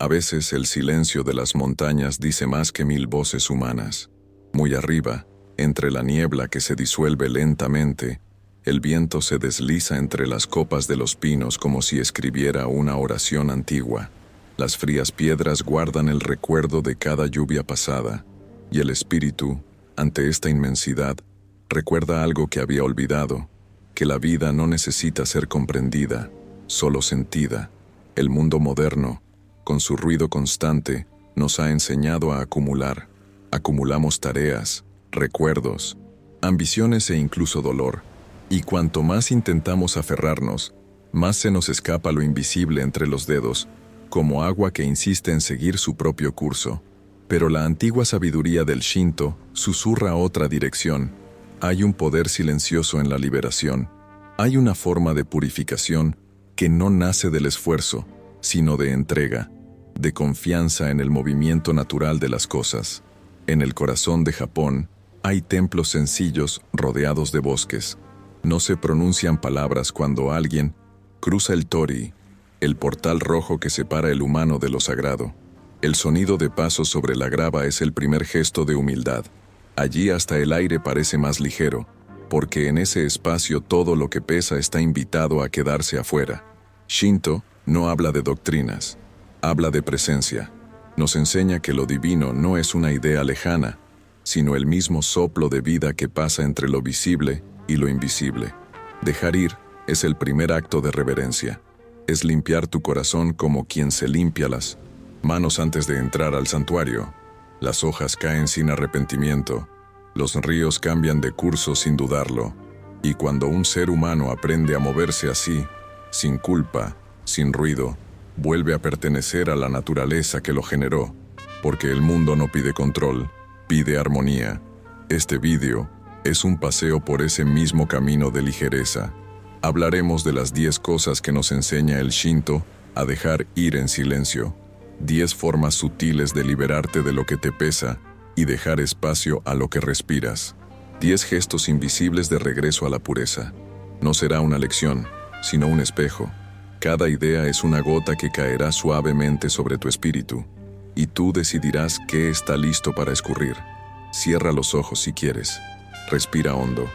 A veces el silencio de las montañas dice más que 1000 voces humanas. Muy arriba, entre la niebla que se disuelve lentamente, el viento se desliza entre las copas de los pinos como si escribiera una oración antigua. Las frías piedras guardan el recuerdo de cada lluvia pasada, y el espíritu, ante esta inmensidad, recuerda algo que había olvidado, que la vida no necesita ser comprendida, solo sentida. El mundo moderno, con su ruido constante, nos ha enseñado a acumular. Acumulamos tareas, recuerdos, ambiciones e incluso dolor. Y cuanto más intentamos aferrarnos, más se nos escapa lo invisible entre los dedos, como agua que insiste en seguir su propio curso. Pero la antigua sabiduría del Shinto susurra otra dirección. Hay un poder silencioso en la liberación. Hay una forma de purificación que no nace del esfuerzo, sino de entrega, de confianza en el movimiento natural de las cosas. En el corazón de Japón hay templos sencillos rodeados de bosques. No se pronuncian palabras cuando alguien cruza el torii, el portal rojo que separa el humano de lo sagrado. El sonido de pasos sobre la grava es el primer gesto de humildad. Allí hasta el aire parece más ligero, porque en ese espacio todo lo que pesa está invitado a quedarse afuera. Shinto no habla de doctrinas, habla de presencia. Nos enseña que lo divino no es una idea lejana, sino el mismo soplo de vida que pasa entre lo visible y lo invisible. Dejar ir es el primer acto de reverencia. Es limpiar tu corazón como quien se limpia las manos antes de entrar al santuario. Las hojas caen sin arrepentimiento, los ríos cambian de curso sin dudarlo, y cuando un ser humano aprende a moverse así, sin culpa, sin ruido, vuelve a pertenecer a la naturaleza que lo generó, porque el mundo no pide control, pide armonía. Este vídeo es un paseo por ese mismo camino de ligereza. Hablaremos de las 10 cosas que nos enseña el Shinto a dejar ir en silencio. 10 formas sutiles de liberarte de lo que te pesa y dejar espacio a lo que respiras. 10 gestos invisibles de regreso a la pureza. No será una lección, sino un espejo. Cada idea es una gota que caerá suavemente sobre tu espíritu, y tú decidirás qué está listo para escurrir. Cierra los ojos si quieres. Respira hondo.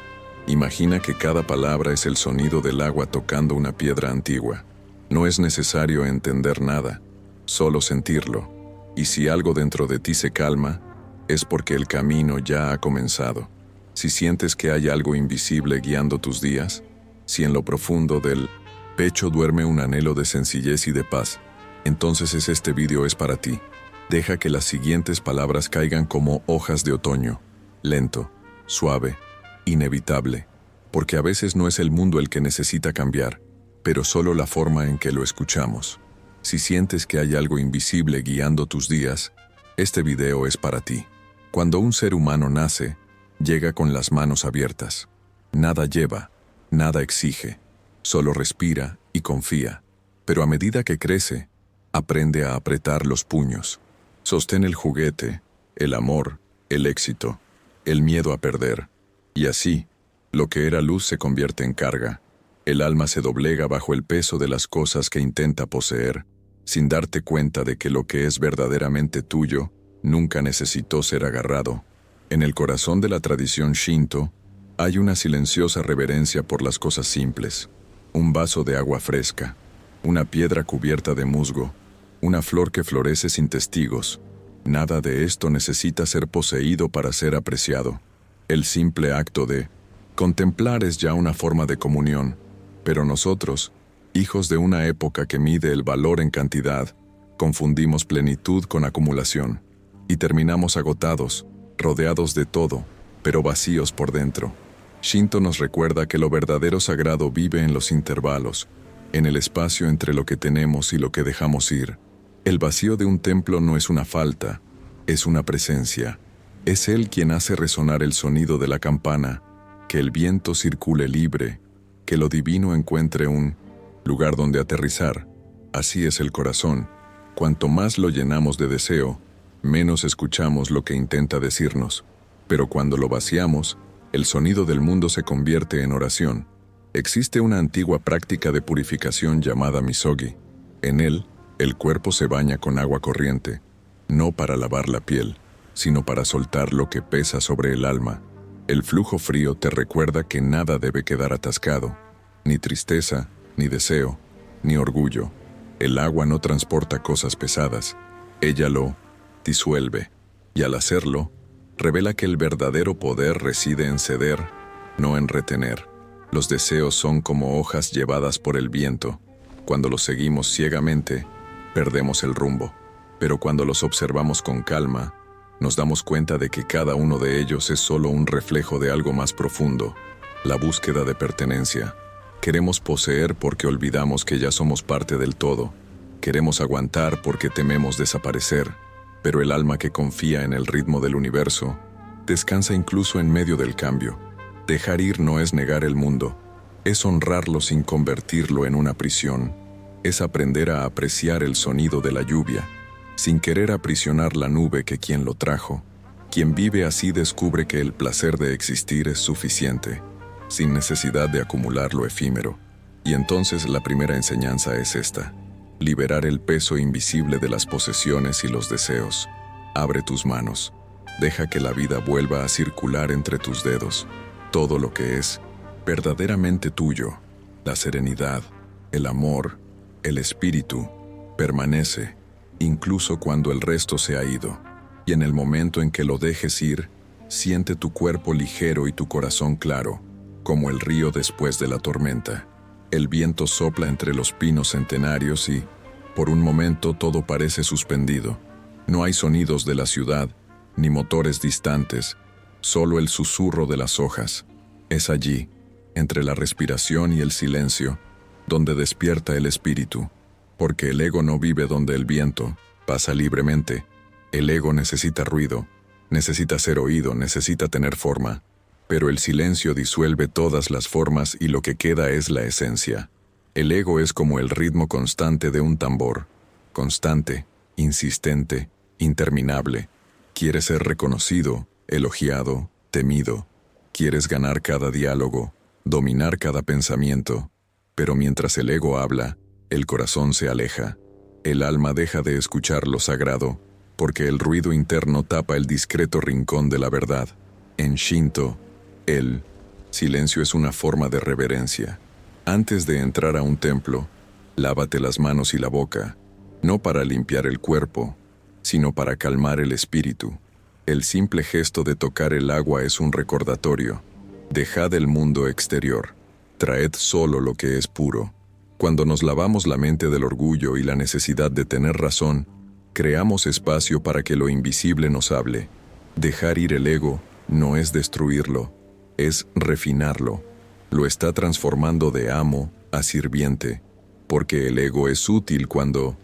Imagina que cada palabra es el sonido del agua tocando una piedra antigua. No es necesario entender nada, solo sentirlo. Y si algo dentro de ti se calma, es porque el camino ya ha comenzado. Si sientes que hay algo invisible guiando tus días, si en lo profundo del pecho duerme un anhelo de sencillez y de paz, entonces este vídeo es para ti. Deja que las siguientes palabras caigan como hojas de otoño, lento, suave, inevitable, porque a veces no es el mundo el que necesita cambiar, pero solo la forma en que lo escuchamos. Si sientes que hay algo invisible guiando tus días, este video es para ti. Cuando un ser humano nace, llega con las manos abiertas. Nada lleva, nada exige, solo respira y confía. Pero a medida que crece, aprende a apretar los puños. Sostén el juguete, el amor, el éxito, el miedo a perder. Y así, lo que era luz se convierte en carga. El alma se doblega bajo el peso de las cosas que intenta poseer, sin darte cuenta de que lo que es verdaderamente tuyo nunca necesitó ser agarrado. En el corazón de la tradición Shinto, hay una silenciosa reverencia por las cosas simples. Un vaso de agua fresca, una piedra cubierta de musgo, una flor que florece sin testigos. Nada de esto necesita ser poseído para ser apreciado. El simple acto de contemplar es ya una forma de comunión, pero nosotros, hijos de una época que mide el valor en cantidad, confundimos plenitud con acumulación, y terminamos agotados, rodeados de todo, pero vacíos por dentro. Shinto nos recuerda que lo verdadero sagrado vive en los intervalos, en el espacio entre lo que tenemos y lo que dejamos ir. El vacío de un templo no es una falta, es una presencia. Es Él quien hace resonar el sonido de la campana, que el viento circule libre, que lo divino encuentre un lugar donde aterrizar. Así es el corazón. Cuanto más lo llenamos de deseo, menos escuchamos lo que intenta decirnos. Pero cuando lo vaciamos, el sonido del mundo se convierte en oración. Existe una antigua práctica de purificación llamada misogi. En él, El cuerpo se baña con agua corriente, no para lavar la piel, sino para soltar lo que pesa sobre el alma. El flujo frío te recuerda que nada debe quedar atascado, ni tristeza, ni deseo, ni orgullo. El agua no transporta cosas pesadas, ella lo disuelve, y al hacerlo, revela que el verdadero poder reside en ceder, no en retener. Los deseos son como hojas llevadas por el viento. Cuando los seguimos ciegamente, perdemos el rumbo. Pero cuando los observamos con calma, nos damos cuenta de que cada uno de ellos es solo un reflejo de algo más profundo, la búsqueda de pertenencia. Queremos poseer porque olvidamos que ya somos parte del todo. Queremos aguantar porque tememos desaparecer. Pero el alma que confía en el ritmo del universo descansa incluso en medio del cambio. Dejar ir no es negar el mundo, es honrarlo sin convertirlo en una prisión. Es aprender a apreciar el sonido de la lluvia, sin querer aprisionar la nube que quien lo trajo. Quien vive así descubre que el placer de existir es suficiente, sin necesidad de acumular lo efímero. Y entonces la primera enseñanza es esta: liberar el peso invisible de las posesiones y los deseos. Abre tus manos, deja que la vida vuelva a circular entre tus dedos. Todo lo que es verdaderamente tuyo, la serenidad, el amor, el espíritu, permanece, incluso cuando el resto se ha ido. Y en el momento en que lo dejes ir, siente tu cuerpo ligero y tu corazón claro, como el río después de la tormenta. El viento sopla entre los pinos centenarios y, por un momento, todo parece suspendido. No hay sonidos de la ciudad, ni motores distantes, solo el susurro de las hojas. Es allí, entre la respiración y el silencio, donde despierta el espíritu, porque el ego no vive donde el viento pasa libremente. El ego necesita ruido, necesita ser oído, necesita tener forma, pero el silencio disuelve todas las formas y lo que queda es la esencia. El ego es como el ritmo constante de un tambor, constante, insistente, interminable. Quiere ser reconocido, elogiado, temido. Quieres ganar cada diálogo, dominar cada pensamiento, pero mientras el ego habla, el corazón se aleja. El alma deja de escuchar lo sagrado, porque el ruido interno tapa el discreto rincón de la verdad. En Shinto, el silencio es una forma de reverencia. Antes de entrar a un templo, lávate las manos y la boca, no para limpiar el cuerpo, sino para calmar el espíritu. El simple gesto de tocar el agua es un recordatorio. Dejad el mundo exterior, traed solo lo que es puro. Cuando nos lavamos la mente del orgullo y la necesidad de tener razón, creamos espacio para que lo invisible nos hable. Dejar ir el ego no es destruirlo, es refinarlo. Lo está transformando de amo a sirviente, porque el ego es útil cuando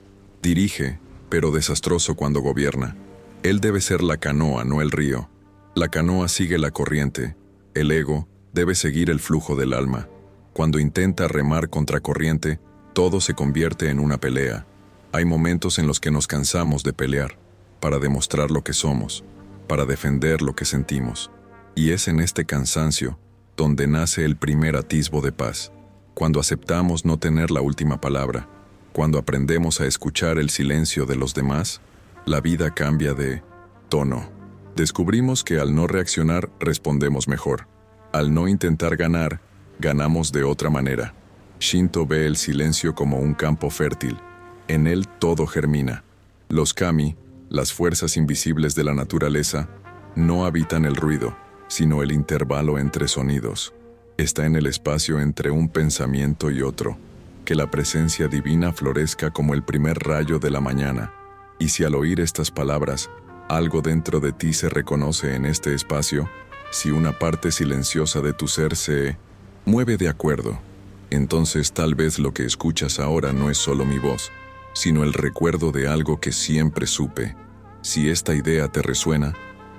dirige, pero desastroso cuando gobierna. Él debe ser la canoa, no el río. La canoa sigue la corriente. El ego debe seguir el flujo del alma. Cuando intenta remar contra corriente, todo se convierte en una pelea. Hay momentos en los que nos cansamos de pelear, para demostrar lo que somos, para defender lo que sentimos. Y es en este cansancio donde nace el primer atisbo de paz. Cuando aceptamos no tener la última palabra, cuando aprendemos a escuchar el silencio de los demás, la vida cambia de tono. Descubrimos que al no reaccionar respondemos mejor. Al no intentar ganar, ganamos de otra manera. Shinto ve el silencio como un campo fértil. En él todo germina. Los kami, las fuerzas invisibles de la naturaleza, no habitan el ruido, sino el intervalo entre sonidos. Está en el espacio entre un pensamiento y otro. Que la presencia divina florezca como el primer rayo de la mañana. Y si al oír estas palabras, algo dentro de ti se reconoce en este espacio, si una parte silenciosa de tu ser se mueve de acuerdo, entonces tal vez lo que escuchas ahora no es solo mi voz, sino el recuerdo de algo que siempre supe. Si esta idea te resuena,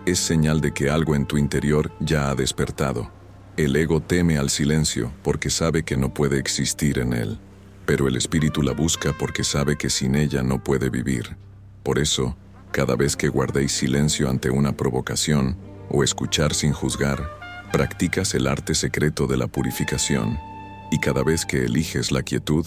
es señal de que algo en tu interior ya ha despertado. El ego teme al silencio porque sabe que no puede existir en él, pero el espíritu la busca porque sabe que sin ella no puede vivir. Por eso, cada vez que guardéis silencio ante una provocación o escuchar sin juzgar, practicas el arte secreto de la purificación. Y cada vez que eliges la quietud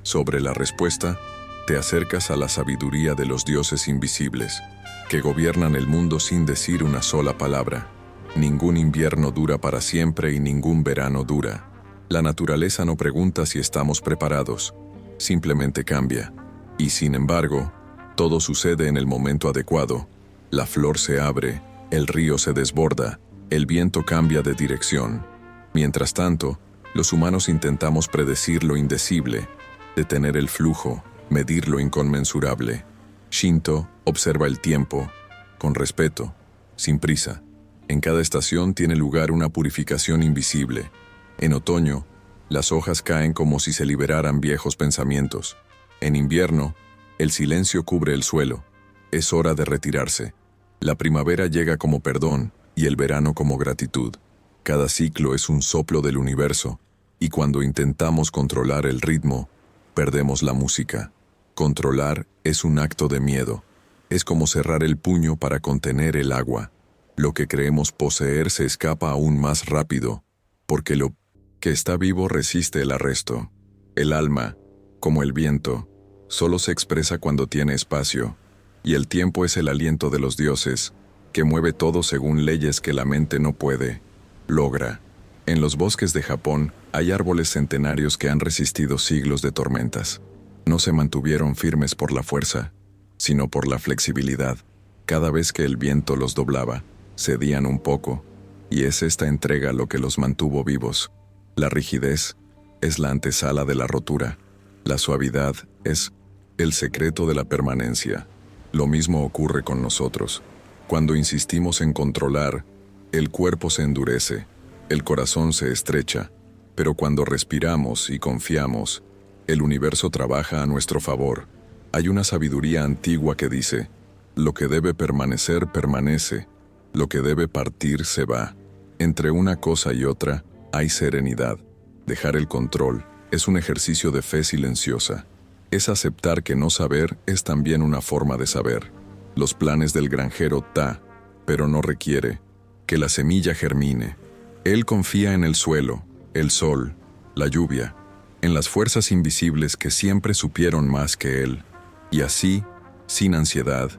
sobre la respuesta, te acercas a la sabiduría de los dioses invisibles, que gobiernan el mundo sin decir una sola palabra. Ningún invierno dura para siempre y ningún verano dura. La naturaleza no pregunta si estamos preparados, simplemente cambia. Y sin embargo, todo sucede en el momento adecuado. La flor se abre, el río se desborda, el viento cambia de dirección. Mientras tanto, los humanos intentamos predecir lo indecible, detener el flujo, medir lo inconmensurable. Shinto observa el tiempo, con respeto, sin prisa. En cada estación tiene lugar una purificación invisible. En otoño, las hojas caen como si se liberaran viejos pensamientos. En invierno, el silencio cubre el suelo. Es hora de retirarse. La primavera llega como perdón y el verano como gratitud. Cada ciclo es un soplo del universo, y cuando intentamos controlar el ritmo, perdemos la música. Controlar es un acto de miedo. Es como cerrar el puño para contener el agua. Lo que creemos poseer se escapa aún más rápido, porque lo que está vivo resiste el arresto. El alma, como el viento, solo se expresa cuando tiene espacio, y el tiempo es el aliento de los dioses, que mueve todo según leyes que la mente no puede, logra. En los bosques de Japón hay árboles centenarios que han resistido siglos de tormentas. No se mantuvieron firmes por la fuerza, sino por la flexibilidad. Cada vez que el viento los doblaba, cedían un poco, y es esta entrega lo que los mantuvo vivos. La rigidez es la antesala de la rotura. La suavidad es el secreto de la permanencia. Lo mismo ocurre con nosotros. Cuando insistimos en controlar, el cuerpo se endurece, el corazón se estrecha, pero cuando respiramos y confiamos, el universo trabaja a nuestro favor. Hay una sabiduría antigua que dice, lo que debe permanecer, permanece, lo que debe partir, se va. Entre una cosa y otra, hay serenidad. Dejar el control es un ejercicio de fe silenciosa. Es aceptar que no saber es también una forma de saber. Los planes del granjero da, pero no requiere que la semilla germine. Él confía en el suelo, el sol, la lluvia, en las fuerzas invisibles que siempre supieron más que él. Y así, sin ansiedad,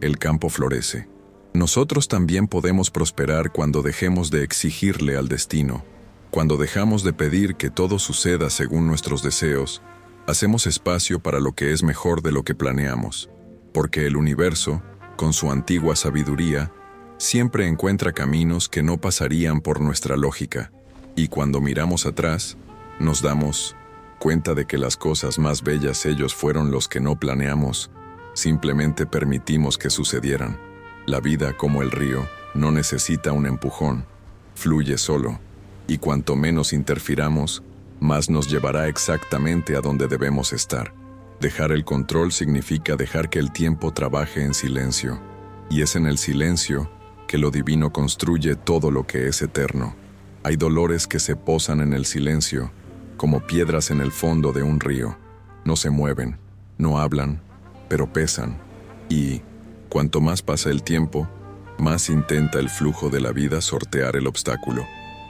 el campo florece. Nosotros también podemos prosperar cuando dejemos de exigirle al destino. Cuando dejamos de pedir que todo suceda según nuestros deseos, hacemos espacio para lo que es mejor de lo que planeamos. Porque el universo, con su antigua sabiduría, siempre encuentra caminos que no pasarían por nuestra lógica. Y cuando miramos atrás, nos damos cuenta de que las cosas más bellas ellos fueron los que no planeamos, simplemente permitimos que sucedieran. La vida, como el río, no necesita un empujón, fluye solo, y cuanto menos interfiramos, más nos llevará exactamente a donde debemos estar. Dejar el control significa dejar que el tiempo trabaje en silencio, y es en el silencio que lo divino construye todo lo que es eterno. Hay dolores que se posan en el silencio, como piedras en el fondo de un río. No se mueven, no hablan, pero pesan, y cuanto más pasa el tiempo, más intenta el flujo de la vida sortear el obstáculo,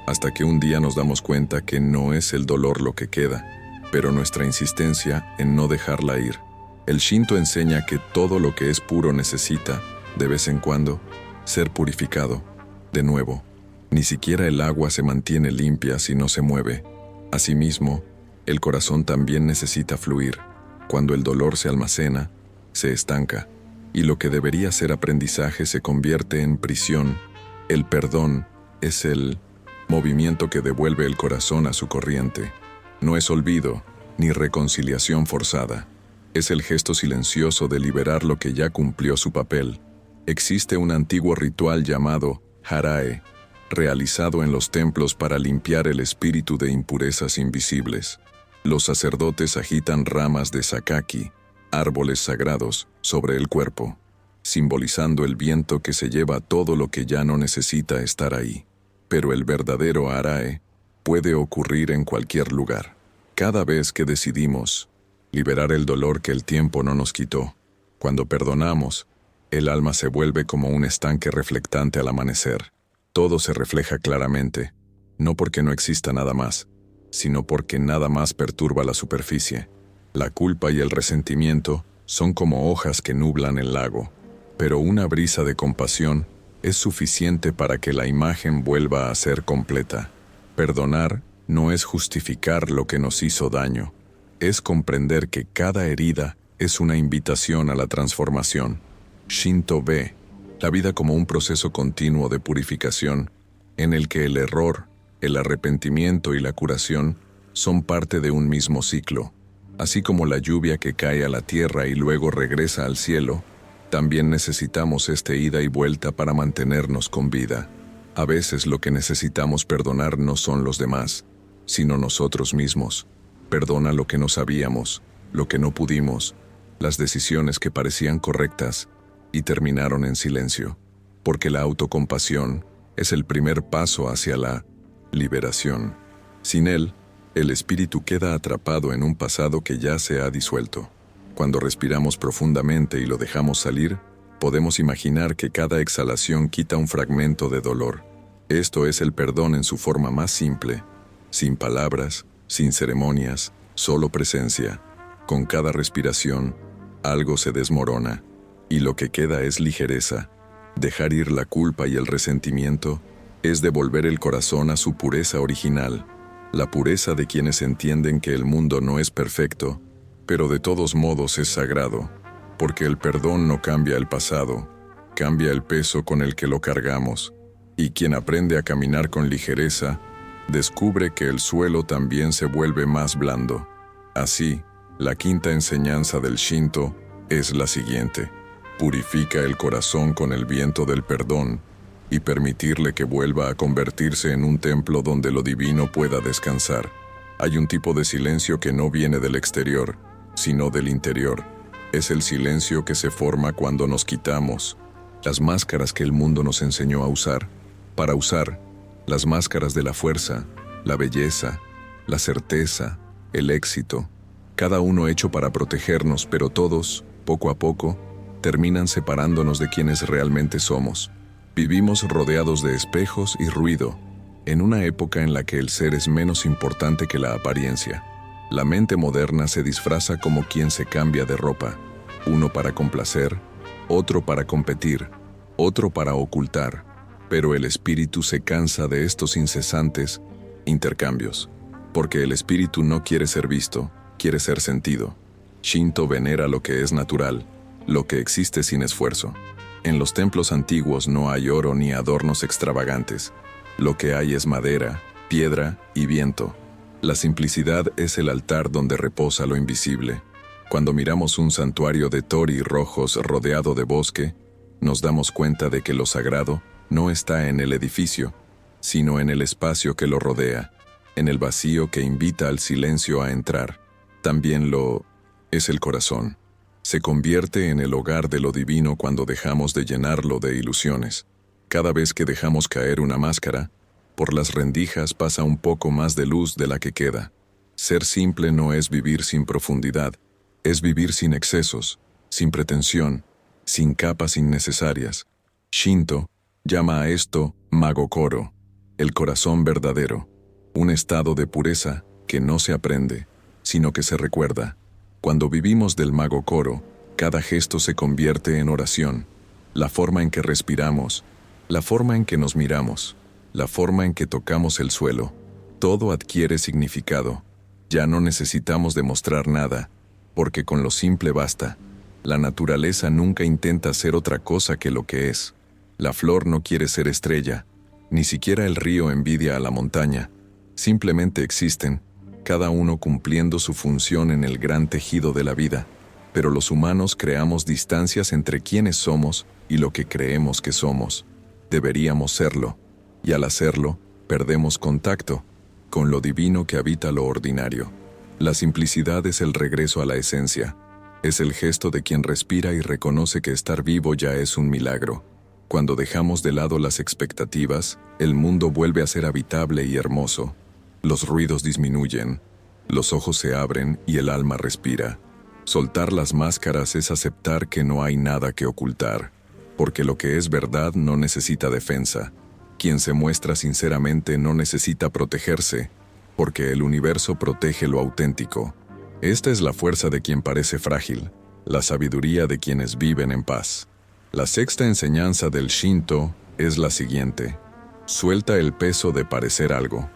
hasta que un día nos damos cuenta que no es el dolor lo que queda, pero nuestra insistencia en no dejarla ir. El Shinto enseña que todo lo que es puro necesita, de vez en cuando, ser purificado. De nuevo, ni siquiera el agua se mantiene limpia si no se mueve. Asimismo, el corazón también necesita fluir. Cuando el dolor se almacena, se estanca, y lo que debería ser aprendizaje se convierte en prisión. El perdón es el movimiento que devuelve el corazón a su corriente. No es olvido, ni reconciliación forzada. Es el gesto silencioso de liberar lo que ya cumplió su papel. Existe un antiguo ritual llamado harae, realizado en los templos para limpiar el espíritu de impurezas invisibles. Los sacerdotes agitan ramas de sakaki, árboles sagrados, sobre el cuerpo, simbolizando el viento que se lleva todo lo que ya no necesita estar ahí. Pero el verdadero harae puede ocurrir en cualquier lugar. Cada vez que decidimos liberar el dolor que el tiempo no nos quitó, cuando perdonamos, el alma se vuelve como un estanque reflectante al amanecer. Todo se refleja claramente, no porque no exista nada más, sino porque nada más perturba la superficie. La culpa y el resentimiento son como hojas que nublan el lago, pero una brisa de compasión es suficiente para que la imagen vuelva a ser completa. Perdonar no es justificar lo que nos hizo daño, es comprender que cada herida es una invitación a la transformación. Shinto ve la vida como un proceso continuo de purificación, en el que el error, el arrepentimiento y la curación son parte de un mismo ciclo. Así como la lluvia que cae a la tierra y luego regresa al cielo, también necesitamos este ida y vuelta para mantenernos con vida. A veces lo que necesitamos perdonar no son los demás, sino nosotros mismos. Perdona lo que no sabíamos, lo que no pudimos, las decisiones que parecían correctas y terminaron en silencio, porque la autocompasión es el primer paso hacia la liberación. Sin él, el espíritu queda atrapado en un pasado que ya se ha disuelto. Cuando respiramos profundamente y lo dejamos salir, podemos imaginar que cada exhalación quita un fragmento de dolor. Esto es el perdón en su forma más simple, sin palabras, sin ceremonias, solo presencia. Con cada respiración, algo se desmorona, y lo que queda es ligereza. Dejar ir la culpa y el resentimiento es devolver el corazón a su pureza original, la pureza de quienes entienden que el mundo no es perfecto, pero de todos modos es sagrado, porque el perdón no cambia el pasado, cambia el peso con el que lo cargamos, y quien aprende a caminar con ligereza, descubre que el suelo también se vuelve más blando. Así, la quinta enseñanza del Shinto es la siguiente: purifica el corazón con el viento del perdón y permitirle que vuelva a convertirse en un templo donde lo divino pueda descansar. Hay un tipo de silencio que no viene del exterior, sino del interior. Es el silencio que se forma cuando nos quitamos las máscaras que el mundo nos enseñó a usar. Para usar las máscaras de la fuerza, la belleza, la certeza, el éxito, cada uno hecho para protegernos, pero todos, poco a poco, terminan separándonos de quienes realmente somos. Vivimos rodeados de espejos y ruido, en una época en la que el ser es menos importante que la apariencia. La mente moderna se disfraza como quien se cambia de ropa, uno para complacer, otro para competir, otro para ocultar, pero el espíritu se cansa de estos incesantes intercambios, porque el espíritu no quiere ser visto, quiere ser sentido. Shinto venera lo que es natural, lo que existe sin esfuerzo. En los templos antiguos no hay oro ni adornos extravagantes. Lo que hay es madera, piedra y viento. La simplicidad es el altar donde reposa lo invisible. Cuando miramos un santuario de tori rojos rodeado de bosque, nos damos cuenta de que lo sagrado no está en el edificio, sino en el espacio que lo rodea, en el vacío que invita al silencio a entrar. También lo es el corazón. Se convierte en el hogar de lo divino cuando dejamos de llenarlo de ilusiones. Cada vez que dejamos caer una máscara, por las rendijas pasa un poco más de luz de la que queda. Ser simple no es vivir sin profundidad, es vivir sin excesos, sin pretensión, sin capas innecesarias. Shinto llama a esto Magokoro, el corazón verdadero, un estado de pureza que no se aprende, sino que se recuerda. Cuando vivimos del Magokoro, cada gesto se convierte en oración. La forma en que respiramos, la forma en que nos miramos, la forma en que tocamos el suelo, todo adquiere significado. Ya no necesitamos demostrar nada, porque con lo simple basta. La naturaleza nunca intenta ser otra cosa que lo que es. La flor no quiere ser estrella, ni siquiera el río envidia a la montaña. Simplemente existen, cada uno cumpliendo su función en el gran tejido de la vida, pero los humanos creamos distancias entre quienes somos y lo que creemos que somos. Deberíamos serlo, y al hacerlo, perdemos contacto con lo divino que habita lo ordinario. La simplicidad es el regreso a la esencia, es el gesto de quien respira y reconoce que estar vivo ya es un milagro. Cuando dejamos de lado las expectativas, el mundo vuelve a ser habitable y hermoso. Los ruidos disminuyen, los ojos se abren y el alma respira. Soltar las máscaras es aceptar que no hay nada que ocultar, porque lo que es verdad no necesita defensa. Quien se muestra sinceramente no necesita protegerse, porque el universo protege lo auténtico. Esta es la fuerza de quien parece frágil, la sabiduría de quienes viven en paz. La sexta enseñanza del Shinto es la siguiente: suelta el peso de parecer algo.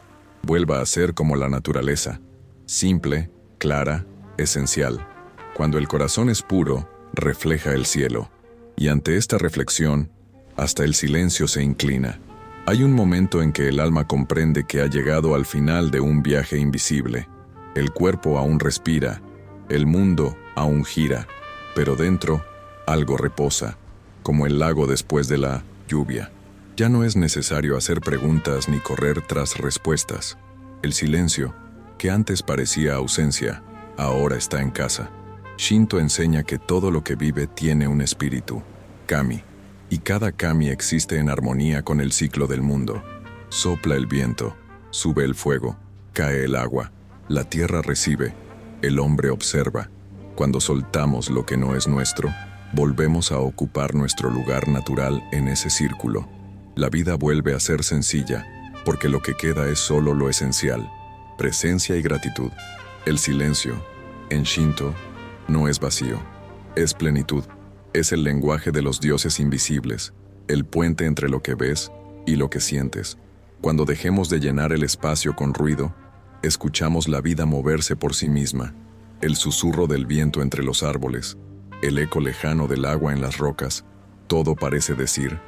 Vuelva a ser como la naturaleza, simple, clara, esencial. Cuando el corazón es puro, refleja el cielo. Y ante esta reflexión, hasta el silencio se inclina. Hay un momento en que el alma comprende que ha llegado al final de un viaje invisible. El cuerpo aún respira, el mundo aún gira, pero dentro algo reposa, como el lago después de la lluvia. Ya no es necesario hacer preguntas ni correr tras respuestas. El silencio, que antes parecía ausencia, ahora está en casa. Shinto enseña que todo lo que vive tiene un espíritu, kami, y cada kami existe en armonía con el ciclo del mundo. Sopla el viento, sube el fuego, cae el agua, la tierra recibe, el hombre observa. Cuando soltamos lo que no es nuestro, volvemos a ocupar nuestro lugar natural en ese círculo. La vida vuelve a ser sencilla, porque lo que queda es solo lo esencial, presencia y gratitud. El silencio, en Shinto, no es vacío, es plenitud. Es el lenguaje de los dioses invisibles, el puente entre lo que ves y lo que sientes. Cuando dejemos de llenar el espacio con ruido, escuchamos la vida moverse por sí misma, el susurro del viento entre los árboles, el eco lejano del agua en las rocas. Todo parece decir: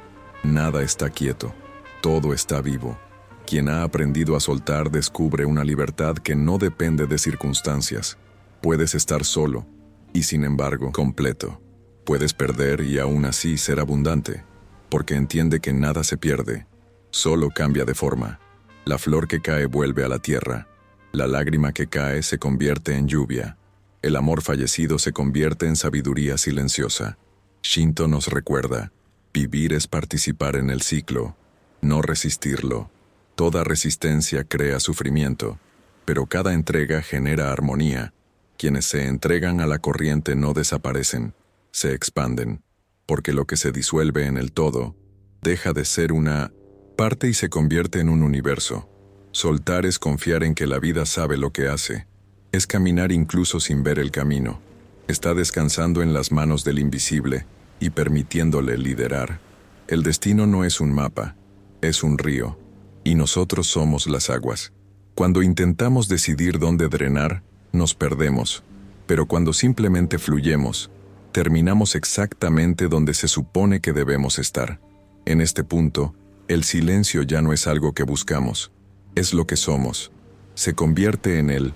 nada está quieto, todo está vivo. Quien ha aprendido a soltar descubre una libertad que no depende de circunstancias. Puedes estar solo y, sin embargo, completo. Puedes perder y aún así ser abundante, porque entiende que nada se pierde, solo cambia de forma. La flor que cae vuelve a la tierra, la lágrima que cae se convierte en lluvia, el amor fallecido se convierte en sabiduría silenciosa. Shinto nos recuerda: vivir es participar en el ciclo, no resistirlo. Toda resistencia crea sufrimiento, pero cada entrega genera armonía. Quienes se entregan a la corriente no desaparecen, se expanden, porque lo que se disuelve en el todo deja de ser una parte y se convierte en un universo. Soltar es confiar en que la vida sabe lo que hace, es caminar incluso sin ver el camino. Está descansando en las manos del invisible y permitiéndole liderar. El destino no es un mapa, es un río, y nosotros somos las aguas. Cuando intentamos decidir dónde drenar, nos perdemos, pero cuando simplemente fluyemos, terminamos exactamente donde se supone que debemos estar. En este punto, el silencio ya no es algo que buscamos, es lo que somos. Se convierte en el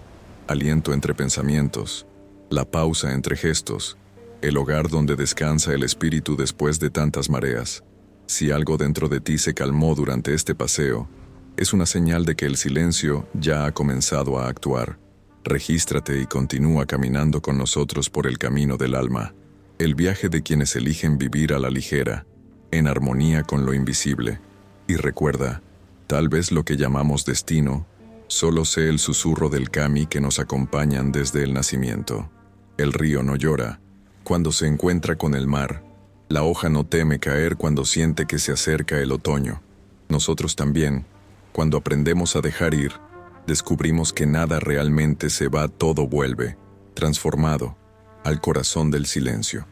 aliento entre pensamientos, la pausa entre gestos, el hogar donde descansa el espíritu después de tantas mareas. Si algo dentro de ti se calmó durante este paseo, es una señal de que el silencio ya ha comenzado a actuar. Regístrate y continúa caminando con nosotros por el camino del alma, el viaje de quienes eligen vivir a la ligera, en armonía con lo invisible. Y recuerda, tal vez lo que llamamos destino solo sea el susurro del kami que nos acompañan desde el nacimiento. El río no llora cuando se encuentra con el mar, la hoja no teme caer cuando siente que se acerca el otoño. Nosotros también, cuando aprendemos a dejar ir, descubrimos que nada realmente se va, todo vuelve, transformado, al corazón del silencio.